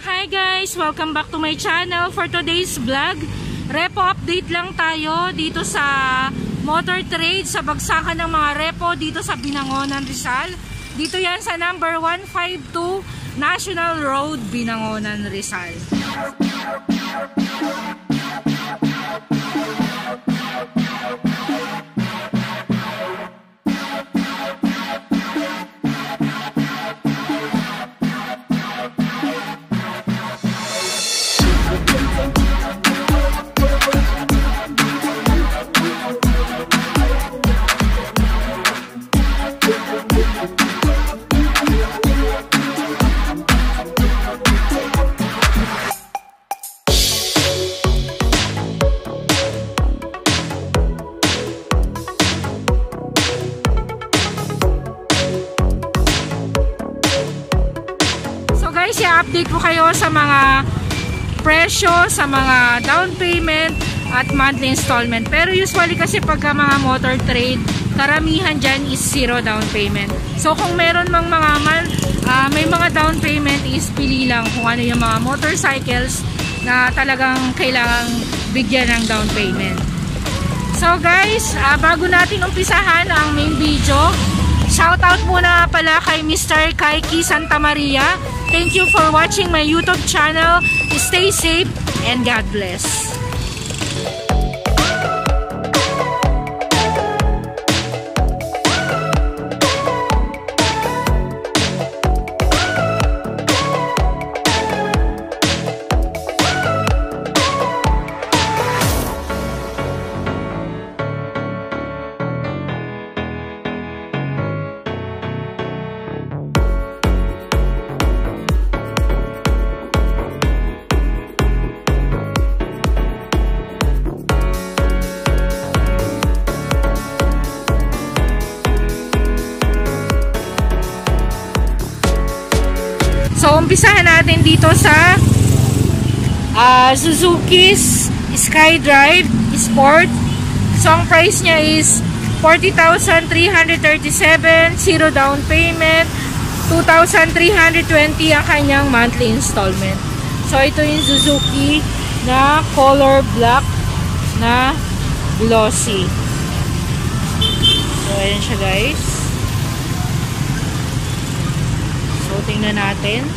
Hi guys! Welcome back to my channel. For today's vlog, repo update lang tayo dito sa motor trade, sa bagsakan ng mga repo dito sa Binangonan, Rizal. Dito yan sa number 152 National Road, Binangonan, Rizal. I-update ko kayo sa mga presyo, sa mga down payment at monthly installment. Pero usually kasi pagka mga motor trade, karamihan dyan is zero down payment. So kung meron mang mga may mga down payment, is pili lang kung ano yung mga motorcycles na talagang kailangang bigyan ng down payment. So guys, bago natin umpisahan ang main video, shoutout muna pala kay Mr. Kaiki Santa Maria. Thank you for watching my YouTube channel. Stay safe and God bless. So, umpisahan natin dito sa Suzuki's Skydrive Sport. So, ang price niya is 40,337, zero down payment, 2,320 ang kanyang monthly installment. So, ito yung Suzuki na color black na glossy. So, ayan siya guys. So, tingnan natin.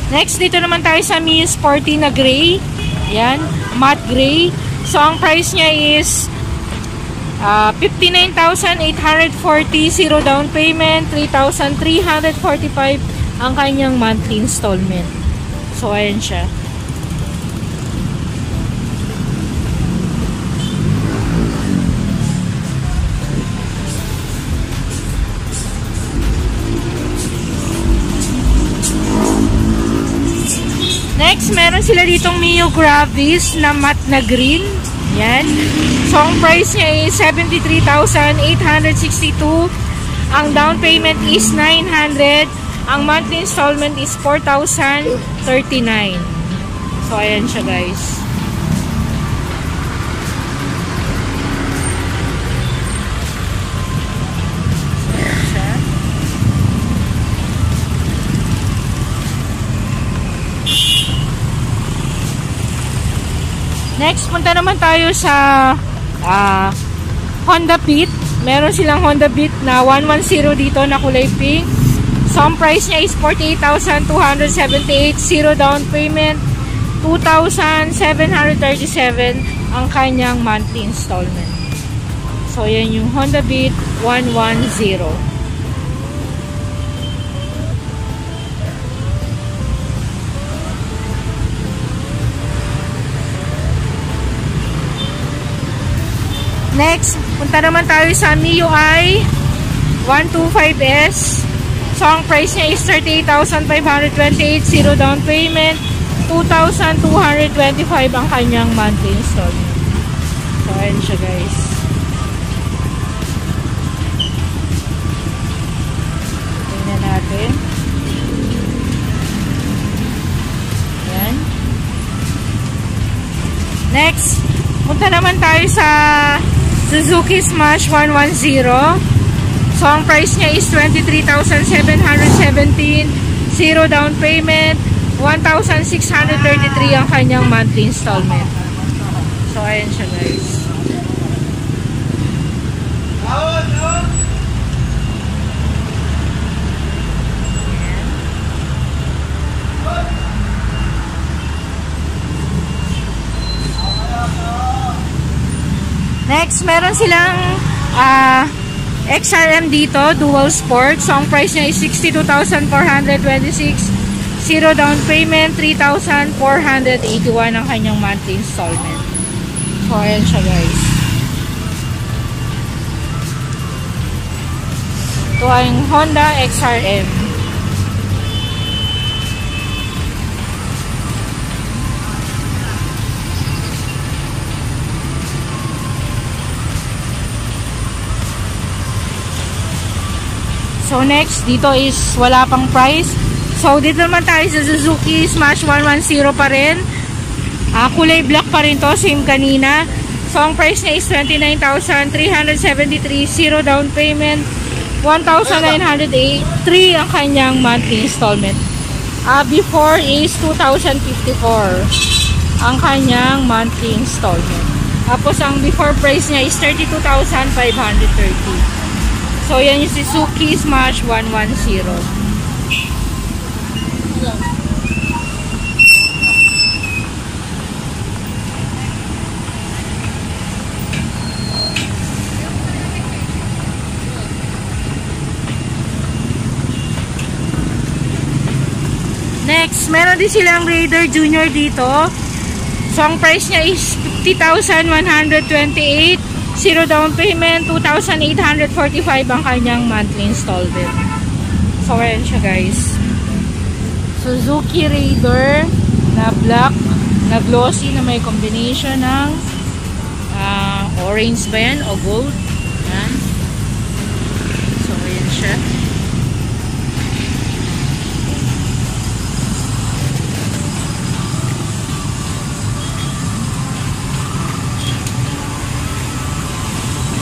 Next, dito naman tayo sa Mio Sporty na gray. Yan, matte gray. So, ang price niya is 59,840, zero down payment, 3,345 ang kanyang monthly installment. So, ayan siya. Next, meron sila ditong Mio Gravis na matte na green. Yan. So, ang price niya is 73,862. Ang down payment is 900. Ang monthly installment is 4,039. So, ayan siya guys. Next, punta naman tayo sa Honda Beat. Meron silang Honda Beat na 110 dito na kulay pink. So, ang price niya is 48,278, zero down payment, 2,737 ang kanyang monthly installment. So, yan yung Honda Beat 110. Next, punta naman tayo sa MIUI 125S. So, ang price niya is 38,528, zero down payment, 2,225 ang kanyang monthly installment. So, ayan siya guys. Tingnan natin. Ayan. Next, punta naman tayo sa Suzuki Smash 110. So, ang price niya is 23,717. Zero down payment. 1,633 ang kanyang monthly installment. So, ayan siya guys. Next, meron silang XRM dito, dual sport. So, ang price niya is 62,426. Zero down payment, 3,481 ang kanyang monthly installment. So, ayan siya guys. Ito ay Honda XRM. So next, dito is wala pang price. So dito naman tayo sa Suzuki Smash 110 pa rin. Kulay black pa rin to, same kanina. So ang price niya is 29,373, zero down payment, 1,903 ang kanyang monthly installment. Before is 2,054 ang kanyang monthly installment. Tapos ang before price niya is 32,530. So, yan yung Suzuki Smash 110. Next, meron din silang Raider Junior dito. So, ang price niya is 50,128. Zero down payment, 2,845 ang kanyang monthly installment. So, ayan siya guys. Suzuki Raider na black, na glossy, na may combination ng orange ba yan o gold. Ayan. So, ayan siya.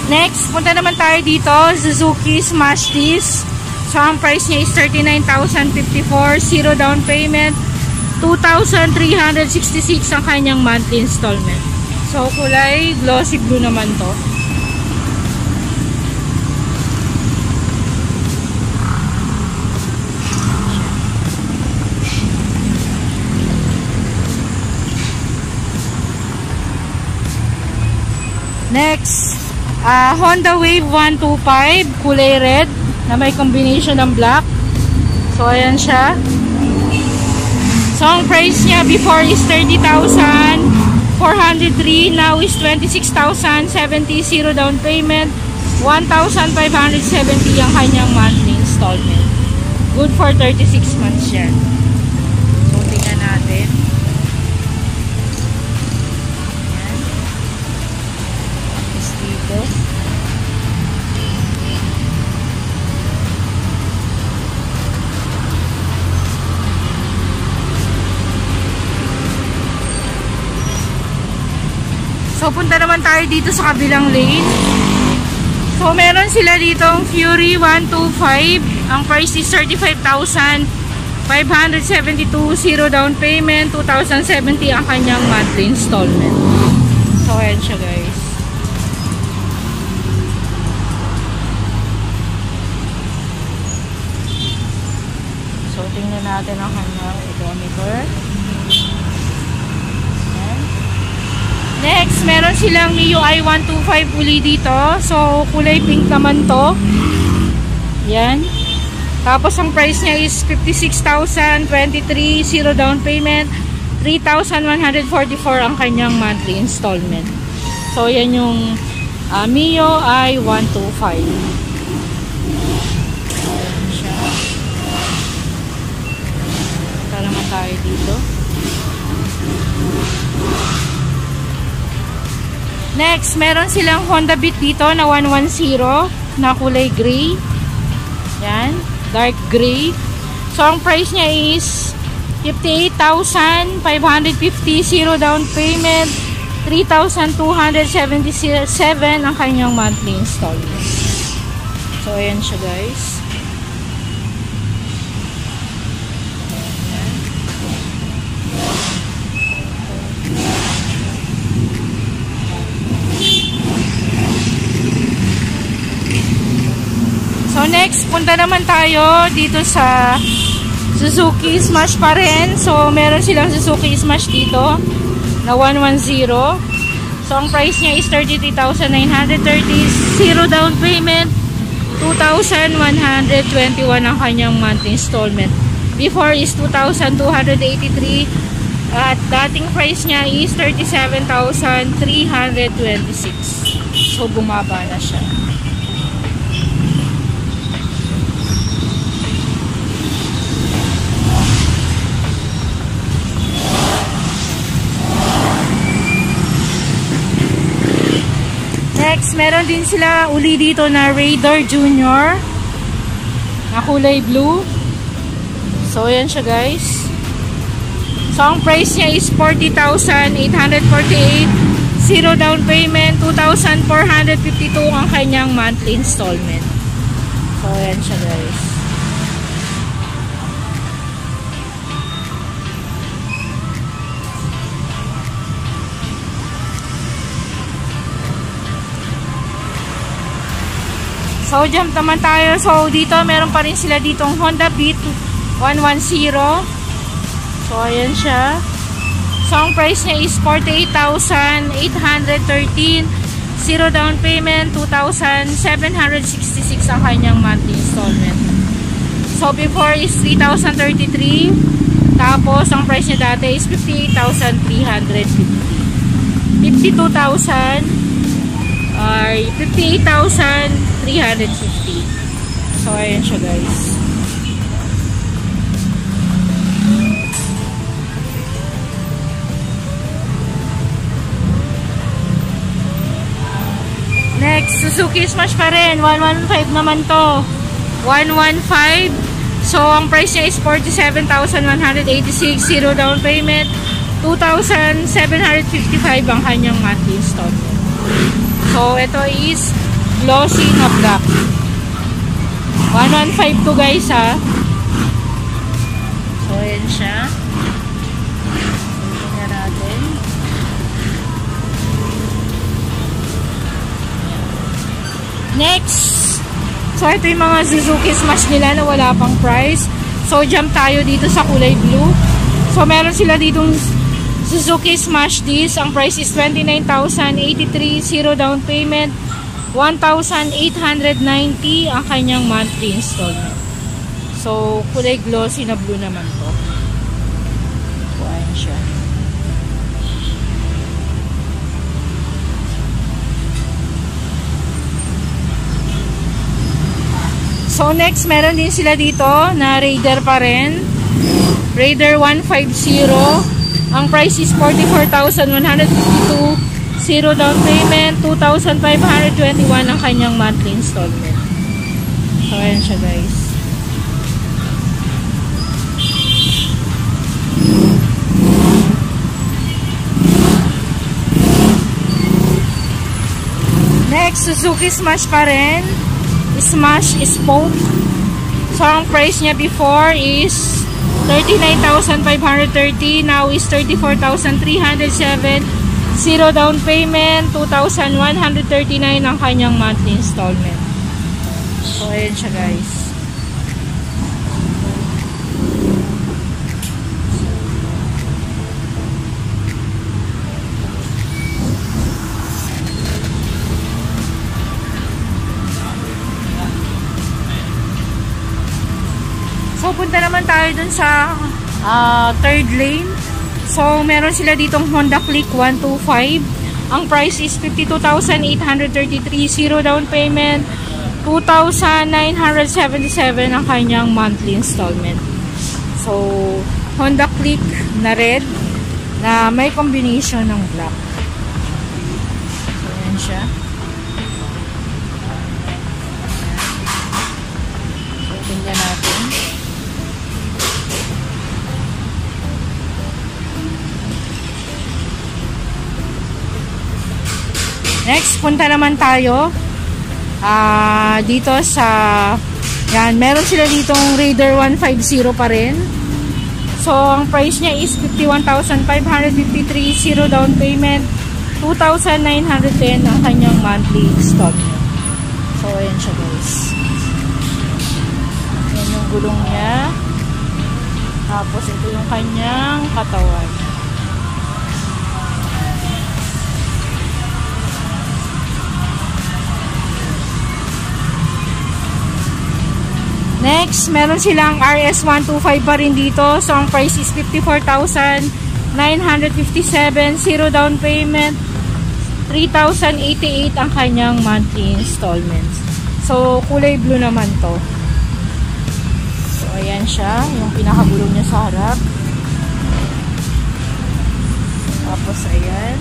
Next, punta naman tayo dito, Suzuki Smash This. So, ang price niya is 39,054, zero down payment, 2,366 ang kanyang monthly installment. So, kulay glossy blue naman to. Next, Honda Wave 125, kulay red, na may combination ng black. So, ayan siya. So, ang price niya before is 30,403, now is 26,070, zero down payment, 1,570 ang kanyang monthly installment. Good for 36 months yan. So, tingnan natin. So, punta naman tayo dito sa kabilang lane. So, meron sila ditong Fury 125. Ang price is 35,572, zero down payment, 2,070 ang kanyang monthly installment. So, ayan siya guys. So, tingnan natin ang kanyang odometer. Next, meron silang MIUI 125 uli dito. So, kulay pink naman to. Yan. Tapos, ang price niya is 56,023, zero down payment, 3,144 ang kanyang monthly installment. So, yan yung MIUI 125. Ayan siya. Punta naman tayo dito. Next, meron silang Honda Beat dito na 110 na kulay gray. Yan, dark gray. So, ang price niya is 58,550, zero down payment, 3,277 ang kanyang monthly installment. So, ayan siya guys. So, next, punta naman tayo dito sa Suzuki Smash pa rin. So, meron silang Suzuki Smash dito na 110. So, ang price niya is 33,930. Zero down payment. 2,121 ang kanyang monthly installment. Before is 2,283. At dating price niya is 37,326. So, bumaba na siya. Next, meron din sila uli dito na Raider Junior na kulay blue. So, ayan siya guys. So, ang price niya is 40,848. Zero down payment. 2,452 ang kanyang monthly installment. So, ayan siya guys. So, jump naman tayo. So, dito, meron pa rin sila ditong Honda Beat 110. So, ayan siya. So, ang price niya is 48,813. Zero down payment. 2,766 ang kanyang monthly installment. So, before is 3,033. Tapos, ang price niya dati is 58,350. 52,000 ay 58,350. So, ayan siya guys. Next, Suzuki Smash pa rin. 115 naman to. 115. So, ang price niya is 47,186. Zero down payment. 2,755 ang kanyang monthly installment. So, ito is glossy na black. 115 to guys ha. So, ayan siya. Tingnan natin. Next. So, ito yung mga Suzuki Smash nila na wala pang price. So, jump tayo dito sa kulay blue. So, meron sila ditong Suzuki Smash this. Ang price is 29,083. Zero down payment. 1,890 ang kanyang monthly installment. So, kulay glossy na blue naman to. So, ayan siya. So, next, meron din sila dito na Raider pa rin. Raider 150. Ang price is 44,152. Zero down payment. 2,521 ang kanyang monthly installment. So, ayan siya guys. Next, Suzuki Smash pa rin. Smash Spoke. So, ang price niya before is 39,530. Now is 34,307. Zero down payment. 2,139 ang kanyang monthly installment. So, ayan siya guys. So, punta naman tayo dun sa third lane. So, meron sila ditong Honda Click 125. Ang price is 52,833. Zero down payment. 2,977 ang kanyang monthly installment. So, Honda Click na red na may combination ng black. So, ayan siya. So, tingnan natin. next, punta naman tayo dito sa yan, meron sila ditong Raider 150 pa rin. So, ang price niya is 51,553, 0 down payment, 2,910 ang kanyang monthly installment. So, ayan siya guys. Ayan yung gulong niya. Tapos, ito yung kanyang katawan. Next, meron silang RS125 pa rin dito. So, ang price is 54,957, 0 down payment, 3,088 ang kanyang monthly installments. So, kulay blue naman to. So, ayan siya. Yung pinakagulong niya sa harap. Tapos, ayan.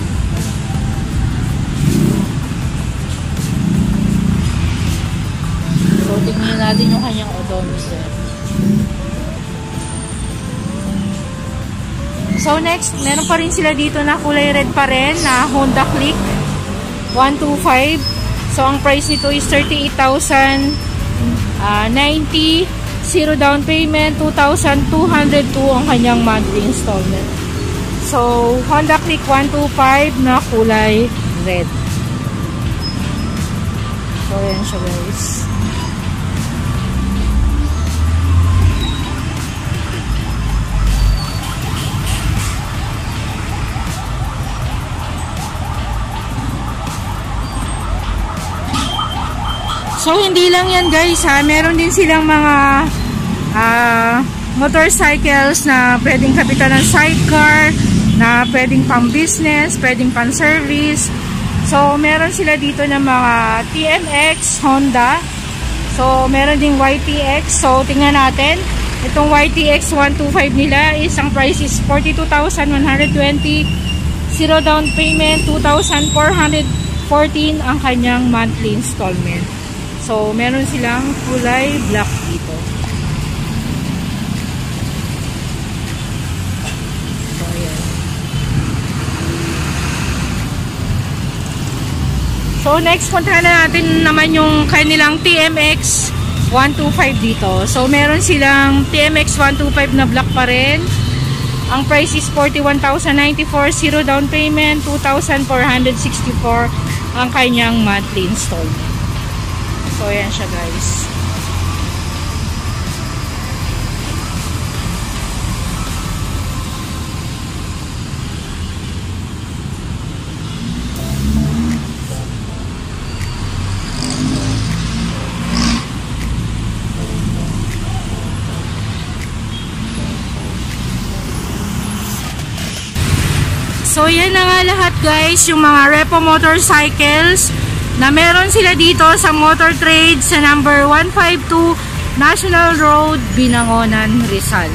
So, tingnan natin yung kanyang odometer. So, next, meron pa rin sila dito na kulay red pa rin na Honda Click 125. So, ang price nito is 38,090, 0 down payment, 2,202 ang kanyang monthly installment. So, Honda Click 125 na kulay red. So, ayan siya guys. So, hindi lang yan guys ha. Meron din silang mga motorcycles na pwedeng kapitan ng sidecar, na pwedeng pang business, pwedeng pang service. So, meron sila dito ng mga TMX, Honda. So, meron ding YTX. So, tingnan natin. Itong YTX 125 nila is ang price is 42,120, 0 down payment, 2,414 ang kanyang monthly installment. So, meron silang kulay black dito. So, ayan. So, next, puntahan na natin naman yung kanilang TMX 125 dito. So, meron silang TMX 125 na black pa rin. Ang price is 41,094, 0 down payment, 2,464 ang kanyang monthly installment. So, ayan siya guys. So, yan na nga lahat guys, yung mga repo motorcycles na meron sila dito sa Motor Trade sa number 152 National Road, Binangonan, Rizal.